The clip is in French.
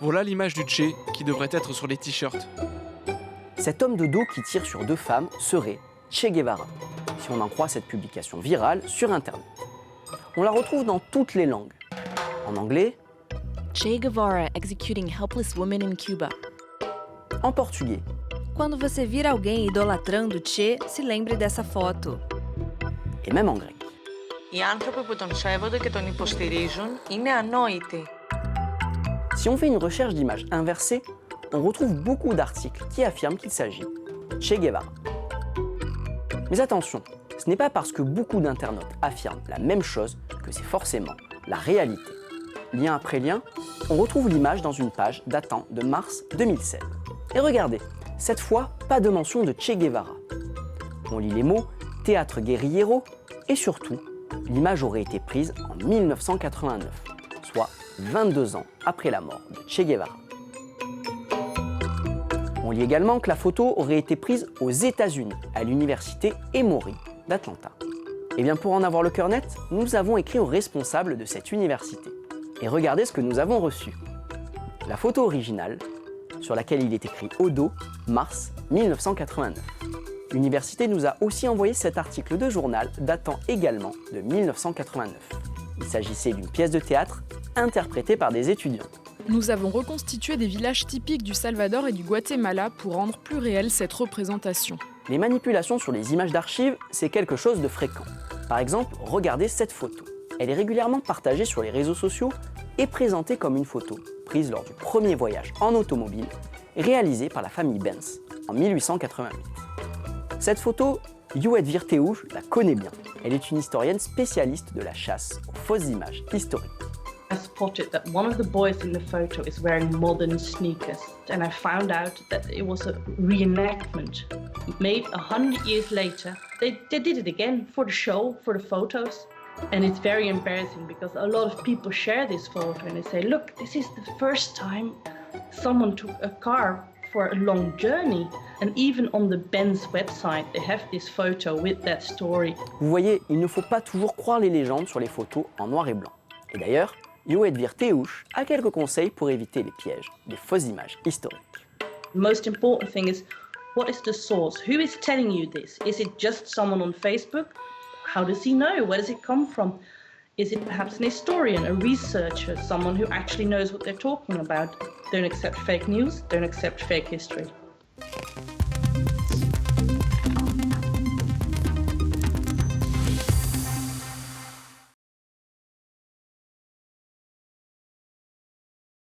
Voilà l'image du Che qui devrait être sur les t-shirts. Cet homme de dos qui tire sur deux femmes serait Che Guevara, si on en croit cette publication virale sur Internet. On la retrouve dans toutes les langues. En anglais, Che Guevara executing helpless women in Cuba. en portugais, Quando você vir alguém idolatrando Che, se lembre dessa foto. et même en grec. Οι άνθρωποι που τον σέβονται και τον υποστηρίζουν είναι ανόητοι. Si on fait une recherche d'images inversée, on retrouve beaucoup d'articles qui affirment qu'il s'agit de Che Guevara. Mais attention, ce n'est pas parce que beaucoup d'internautes affirment la même chose que c'est forcément la réalité. Lien après lien, on retrouve l'image dans une page datant de mars 2016. Et regardez, cette fois, pas de mention de Che Guevara. On lit les mots « théâtre guerrillero » et surtout, l'image aurait été prise en 1989, soit 22 ans après la mort de Che Guevara. On lit également que la photo aurait été prise aux États-Unis, à l'université Emory d'Atlanta. Et bien pour en avoir le cœur net, nous avons écrit aux responsables de cette université. Et regardez ce que nous avons reçu. La photo originale, sur laquelle il est écrit au dos, mars 1989. L'université nous a aussi envoyé cet article de journal datant également de 1989. Il s'agissait d'une pièce de théâtre interprétée par des étudiants. Nous avons reconstitué des villages typiques du Salvador et du Guatemala pour rendre plus réelle cette représentation. Les manipulations sur les images d'archives, c'est quelque chose de fréquent. Par exemple, regardez cette photo. Elle est régulièrement partagée sur les réseaux sociaux et présentée comme une photo prise lors du premier voyage en automobile réalisé par la famille Benz en 1888. Cette photo, Youet Virteuch la connaît bien. Elle est une historienne spécialiste de la chasse aux fausses images historiques. I spotted that one of the boys in the photo is wearing modern sneakers, and I found out that it was a reenactment. Made 100 years later, they did it again for the show, for the photos. And it's very embarrassing because a lot of people share this photo and they say, look, this is the first time someone took a car for a long journey. And even on the Benz website, they have this photo with that story. Vous voyez, il ne faut pas toujours croire les légendes sur les photos en noir et blanc. Et d'ailleurs, Youet Virteuch a quelques conseils pour éviter les pièges des fausses images historiques. The most important thing is, what is the source? Who is telling you this? Is it just someone on Facebook? How does he know? Where does it come from? Is it perhaps an historian, a researcher, someone who actually knows what they're talking about? Don't accept fake news, don't accept fake history.